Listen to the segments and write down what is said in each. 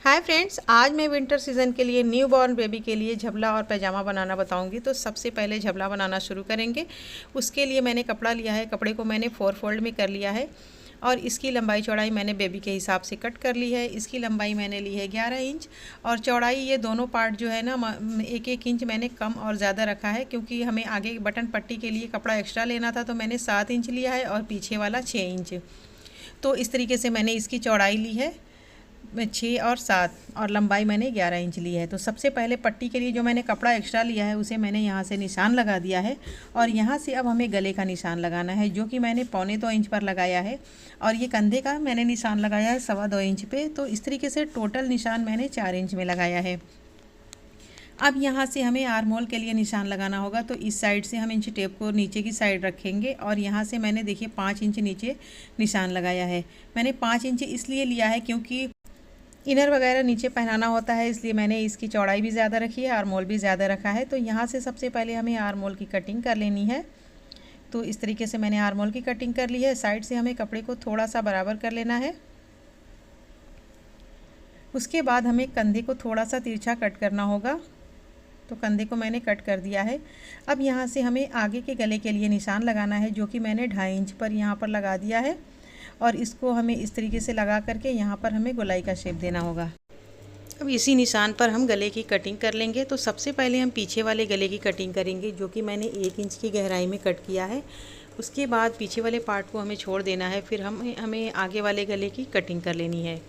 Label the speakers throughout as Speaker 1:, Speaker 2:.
Speaker 1: Hi friends, आज मैं winter season के लिए न्यू बॉर्न बेबी के लिए झबला और पैजामा बनाना बताऊंगी। तो सबसे पहले झबला बनाना शुरू करेंगे। उसके लिए मैंने कपड़ा लिया है। कपड़े को मैंने 4 फोल्ड में कर लिया है और इसकी लंबाई चौड़ाई मैंने बेबी के हिसाब से कट कर ली है। इसकी लंबाई मैंने ली है 11 इंच और चौड़ाई ये दोनों पार्ट जो है ना 1-1 इंच मैंने कम और ज़्यादा रखा है, क्योंकि हमें आगे बटन पट्टी के लिए कपड़ा एक्स्ट्रा लेना था। तो मैंने 7 इंच लिया है और पीछे वाला 6 इंच। तो इस तरीके से मैंने इसकी चौड़ाई ली है 6 और 7 और लंबाई मैंने 11 इंच ली है। तो सबसे पहले पट्टी के लिए जो मैंने कपड़ा एक्स्ट्रा लिया है उसे मैंने यहाँ से निशान लगा दिया है और यहाँ से अब हमें गले का निशान लगाना है, जो कि मैंने 1.25 इंच पर लगाया है। और ये कंधे का मैंने निशान लगाया है 2.25 इंच पे। तो इस तरीके से टोटल निशान मैंने 4 इंच में लगाया है। अब यहाँ से हमें आर्म होल के लिए निशान लगाना होगा। तो इस साइड से हम इंच टेप को नीचे की साइड रखेंगे और यहाँ से मैंने देखिए 5 इंच नीचे निशान लगाया है। मैंने 5 इंच इसलिए लिया है क्योंकि इनर वगैरह नीचे पहनाना होता है, इसलिए मैंने इसकी चौड़ाई भी ज़्यादा रखी है, आर्म होल भी ज़्यादा रखा है। तो यहाँ से सबसे पहले हमें आर्म होल की कटिंग कर लेनी है। तो इस तरीके से मैंने आर्म होल की कटिंग कर ली है। साइड से हमें कपड़े को थोड़ा सा बराबर कर लेना है। उसके बाद हमें कंधे को थोड़ा सा तिरछा कट करना होगा। तो कंधे को मैंने कट कर दिया है। अब यहाँ से हमें आगे के गले के लिए निशान लगाना है, जो कि मैंने 2.5 इंच पर यहाँ पर लगा दिया है और इसको हमें इस तरीके से लगा करके यहाँ पर हमें गोलाई का शेप देना होगा। अब इसी निशान पर हम गले की कटिंग कर लेंगे। तो सबसे पहले हम पीछे वाले गले की कटिंग करेंगे, जो कि मैंने 1 इंच की गहराई में कट किया है। उसके बाद पीछे वाले पार्ट को हमें छोड़ देना है, फिर हमें आगे वाले गले की कटिंग कर लेनी है।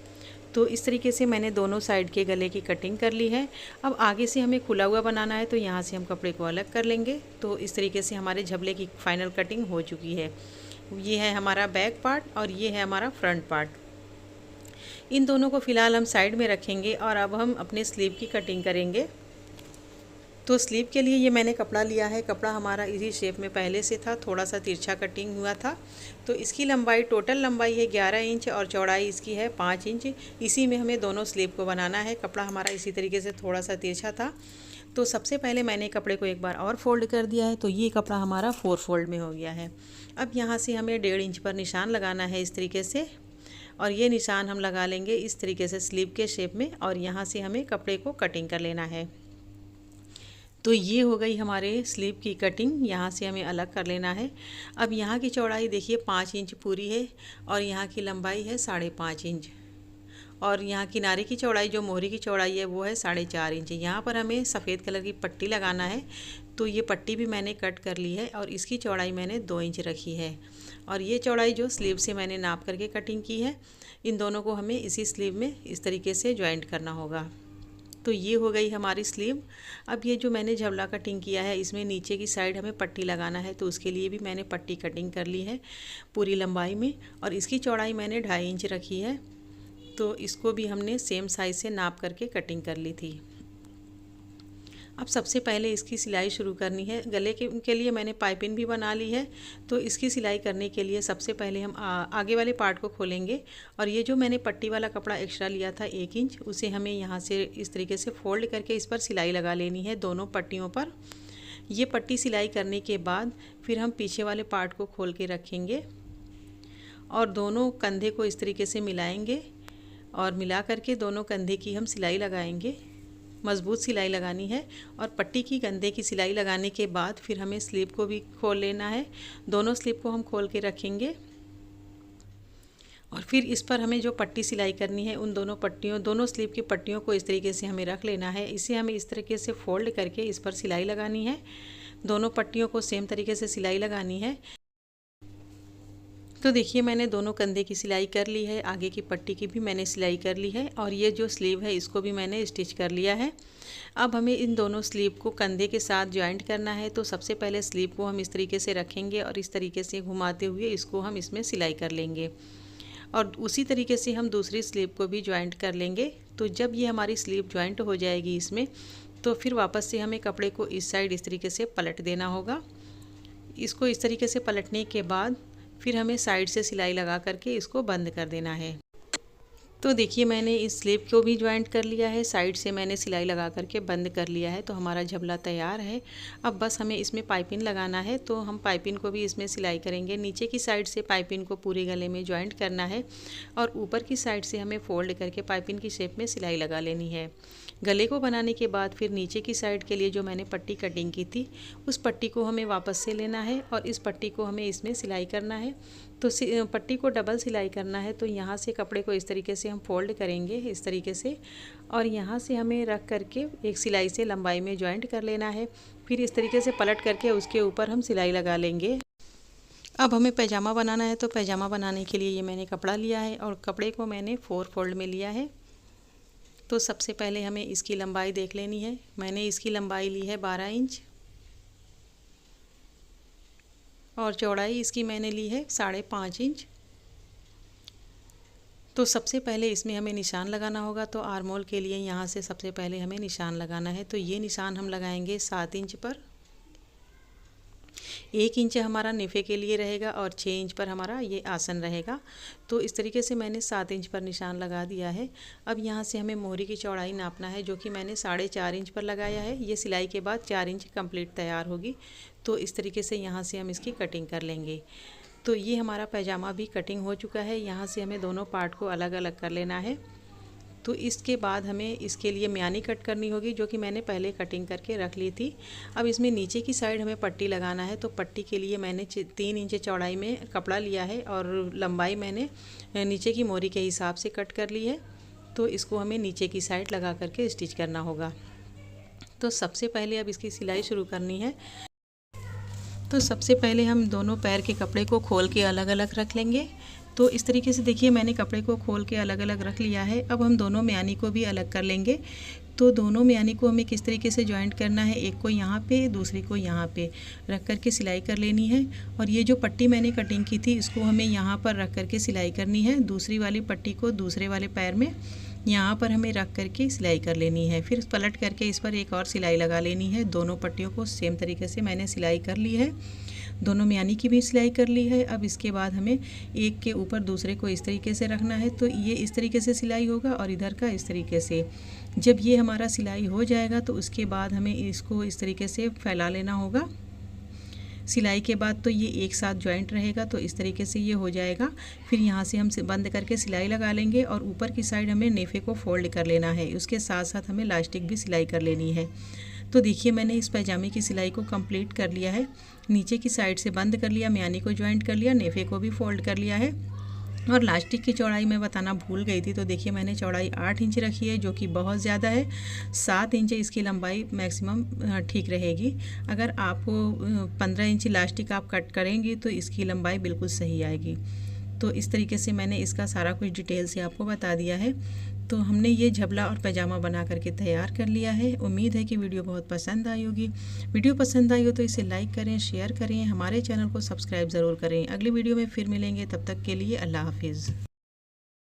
Speaker 1: तो इस तरीके से मैंने दोनों साइड के गले की कटिंग कर ली है। अब आगे से हमें खुला हुआ बनाना है, तो यहाँ से हम कपड़े को अलग कर लेंगे। तो इस तरीके से हमारे झबले की फाइनल कटिंग हो चुकी है। ये है हमारा बैक पार्ट और ये है हमारा फ्रंट पार्ट। इन दोनों को फ़िलहाल हम साइड में रखेंगे और अब हम अपने स्लीव की कटिंग करेंगे। तो स्लीव के लिए ये मैंने कपड़ा लिया है। कपड़ा हमारा इसी शेप में पहले से था, थोड़ा सा तिरछा कटिंग हुआ था। तो इसकी लंबाई, टोटल लंबाई है 11 इंच और चौड़ाई इसकी है 5 इंच। इसी में हमें दोनों स्लीव को बनाना है। कपड़ा हमारा इसी तरीके से थोड़ा सा तिरछा था। तो सबसे पहले मैंने कपड़े को एक बार और फोल्ड कर दिया है। तो ये कपड़ा हमारा 4 फोल्ड में हो गया है। अब यहाँ से हमें 1.5 इंच पर निशान लगाना है इस तरीके से, और ये निशान हम लगा लेंगे इस तरीके से स्लीव के शेप में और यहाँ से हमें कपड़े को कटिंग कर लेना है। तो ये हो गई हमारे स्लीव की कटिंग। यहाँ से हमें अलग कर लेना है। अब यहाँ की चौड़ाई देखिए 5 इंच पूरी है और यहाँ की लंबाई है 5.5 इंच और यहाँ किनारे की चौड़ाई, जो मोहरी की चौड़ाई है, वो है 4.5 इंच। यहाँ पर हमें सफ़ेद कलर की पट्टी लगाना है। तो ये पट्टी भी मैंने कट कर ली है और इसकी चौड़ाई मैंने 2 इंच रखी है और ये चौड़ाई जो स्लीव से मैंने नाप करके कटिंग की है, इन दोनों को हमें इसी स्लीव में इस तरीके से जॉइंट करना होगा। तो ये हो गई हमारी स्लीव। अब ये जो मैंने झबला कटिंग किया है, इसमें नीचे की साइड हमें पट्टी लगाना है। तो उसके लिए भी मैंने पट्टी कटिंग कर ली है पूरी लंबाई में और इसकी चौड़ाई मैंने 2.5 इंच रखी है। तो इसको भी हमने सेम साइज़ से नाप करके कटिंग कर ली थी। अब सबसे पहले इसकी सिलाई शुरू करनी है। गले के लिए मैंने पाइपिंग भी बना ली है। तो इसकी सिलाई करने के लिए सबसे पहले हम आगे वाले पार्ट को खोलेंगे और ये जो मैंने पट्टी वाला कपड़ा एक्स्ट्रा लिया था 1 इंच, उसे हमें यहाँ से इस तरीके से फोल्ड करके इस पर सिलाई लगा लेनी है, दोनों पट्टियों पर। ये पट्टी सिलाई करने के बाद फिर हम पीछे वाले पार्ट को खोल के रखेंगे और दोनों कंधे को इस तरीके से मिलाएंगे और मिला करके दोनों कंधे की हम सिलाई लगाएंगे। मज़बूत सिलाई लगानी है और पट्टी की कंधे की सिलाई लगाने के बाद फिर हमें स्लीव को भी खोल लेना है। दोनों स्लीव को हम खोल के रखेंगे और फिर इस पर हमें जो पट्टी सिलाई करनी है, उन दोनों स्लीव की पट्टियों को इस तरीके से हमें रख लेना है। इसे हमें इस तरीके से फोल्ड करके इस पर सिलाई लगानी है। दोनों पट्टियों को सेम तरीके से सिलाई लगानी है। तो देखिए मैंने दोनों कंधे की सिलाई कर ली है, आगे की पट्टी की भी मैंने सिलाई कर ली है और ये जो स्लीव है इसको भी मैंने स्टिच कर लिया है। अब हमें इन दोनों स्लीव को कंधे के साथ जॉइंट करना है। तो सबसे पहले स्लीव को हम इस तरीके से रखेंगे और इस तरीके से घुमाते हुए इसको हम इसमें सिलाई कर लेंगे और उसी तरीके से हम दूसरी स्लीव को भी जॉइंट कर लेंगे। तो जब ये हमारी स्लीव जॉइंट हो जाएगी इसमें, तो फिर वापस से हमें कपड़े को इस साइड इस तरीके से पलट देना होगा। इसको इस तरीके से पलटने के बाद फिर हमें साइड से सिलाई लगा करके इसको बंद कर देना है। तो देखिए मैंने इस स्लीव को भी ज्वाइंट कर लिया है, साइड से मैंने सिलाई लगा करके बंद कर लिया है। तो हमारा झबला तैयार है। अब बस हमें इसमें पाइपिंग लगाना है, तो हम पाइपिंग को भी इसमें सिलाई करेंगे। नीचे की साइड से पाइपिंग को पूरे गले में ज्वाइंट करना है और ऊपर की साइड से हमें फोल्ड करके पाइपिंग की शेप में सिलाई लगा लेनी है। गले को बनाने के बाद फिर नीचे की साइड के लिए जो मैंने पट्टी कटिंग की थी उस पट्टी को हमें वापस से लेना है और इस पट्टी को हमें इसमें सिलाई करना है। तो पट्टी को डबल सिलाई करना है। तो यहाँ से कपड़े को इस तरीके से हम फोल्ड करेंगे इस तरीके से, और यहाँ से हमें रख करके एक सिलाई से लंबाई में ज्वाइंट कर लेना है। फिर इस तरीके से पलट करके उसके ऊपर हम सिलाई लगा लेंगे। अब हमें पैजामा बनाना है, तो पैजामा बनाने के लिए ये मैंने कपड़ा लिया है और कपड़े को मैंने 4 फोल्ड में लिया है। तो सबसे पहले हमें इसकी लंबाई देख लेनी है। मैंने इसकी लंबाई ली है 12 इंच और चौड़ाई इसकी मैंने ली है 5.5 इंच। तो सबसे पहले इसमें हमें निशान लगाना होगा। तो आर्म होल के लिए यहाँ से सबसे पहले हमें निशान लगाना है। तो ये निशान हम लगाएंगे 7 इंच पर। 1 इंच हमारा नेफे के लिए रहेगा और 6 इंच पर हमारा ये आसन रहेगा। तो इस तरीके से मैंने 7 इंच पर निशान लगा दिया है। अब यहाँ से हमें मोहरी की चौड़ाई नापना है, जो कि मैंने 4.5 इंच पर लगाया है। ये सिलाई के बाद 4 इंच कंप्लीट तैयार होगी। तो इस तरीके से यहाँ से हम इसकी कटिंग कर लेंगे। तो ये हमारा पैजामा भी कटिंग हो चुका है। यहाँ से हमें दोनों पार्ट को अलग अलग कर लेना है। तो इसके बाद हमें इसके लिए म्यानी कट करनी होगी, जो कि मैंने पहले कटिंग करके रख ली थी। अब इसमें नीचे की साइड हमें पट्टी लगाना है। तो पट्टी के लिए मैंने 3 इंच चौड़ाई में कपड़ा लिया है और लंबाई मैंने नीचे की मोरी के हिसाब से कट कर ली है। तो इसको हमें नीचे की साइड लगा करके स्टिच करना होगा। तो सबसे पहले अब इसकी सिलाई शुरू करनी है। तो सबसे पहले हम दोनों पैर के कपड़े को खोल के अलग अलग रख लेंगे। तो इस तरीके से देखिए मैंने कपड़े को खोल के अलग अलग रख लिया है। अब हम दोनों म्यानी को भी अलग कर लेंगे। तो दोनों म्यानी को हमें किस तरीके से ज्वाइंट करना है, एक को यहाँ पे दूसरे को यहाँ पे रख करके सिलाई कर लेनी है। और ये जो पट्टी मैंने कटिंग की थी इसको हमें यहाँ पर रख करके सिलाई करनी है। दूसरी वाली पट्टी को दूसरे वाले पैर में यहाँ पर हमें रख करके सिलाई कर लेनी है। फिर पलट करके इस पर एक और सिलाई लगा लेनी है। दोनों पट्टियों को सेम तरीके से मैंने सिलाई कर ली है। दोनों म्यानी की भी सिलाई कर ली है। अब इसके बाद हमें एक के ऊपर दूसरे को इस तरीके से रखना है। तो ये इस तरीके से सिलाई होगा और इधर का इस तरीके से। जब ये हमारा सिलाई हो जाएगा तो उसके बाद हमें इसको इस तरीके से फैला लेना होगा। सिलाई के बाद तो ये एक साथ जॉइंट रहेगा। तो इस तरीके से ये हो जाएगा। फिर यहाँ से हम बंद करके सिलाई लगा लेंगे और ऊपर की साइड हमें नेफे को फोल्ड कर लेना है। उसके साथ साथ हमें इलास्टिक भी सिलाई कर लेनी है। तो देखिए मैंने इस पैजामे की सिलाई को कंप्लीट कर लिया है। नीचे की साइड से बंद कर लिया, म्यानी को ज्वाइंट कर लिया, नेफे को भी फोल्ड कर लिया है। और इलास्टिक की चौड़ाई मैं बताना भूल गई थी। तो देखिए मैंने चौड़ाई 8 इंच रखी है, जो कि बहुत ज़्यादा है। 7 इंच इसकी लंबाई मैक्सिमम ठीक रहेगी। अगर आप 15 इंच इलास्टिक आप कट करेंगी तो इसकी लंबाई बिल्कुल सही आएगी। तो इस तरीके से मैंने इसका सारा कुछ डिटेल से आपको बता दिया है। तो हमने ये झबला और पैजामा बना करके तैयार कर लिया है। उम्मीद है कि वीडियो बहुत पसंद आई होगी। वीडियो पसंद आई हो तो इसे लाइक करें, शेयर करें, हमारे चैनल को सब्सक्राइब ज़रूर करें। अगली वीडियो में फिर मिलेंगे, तब तक के लिए अल्लाह हाफिज़।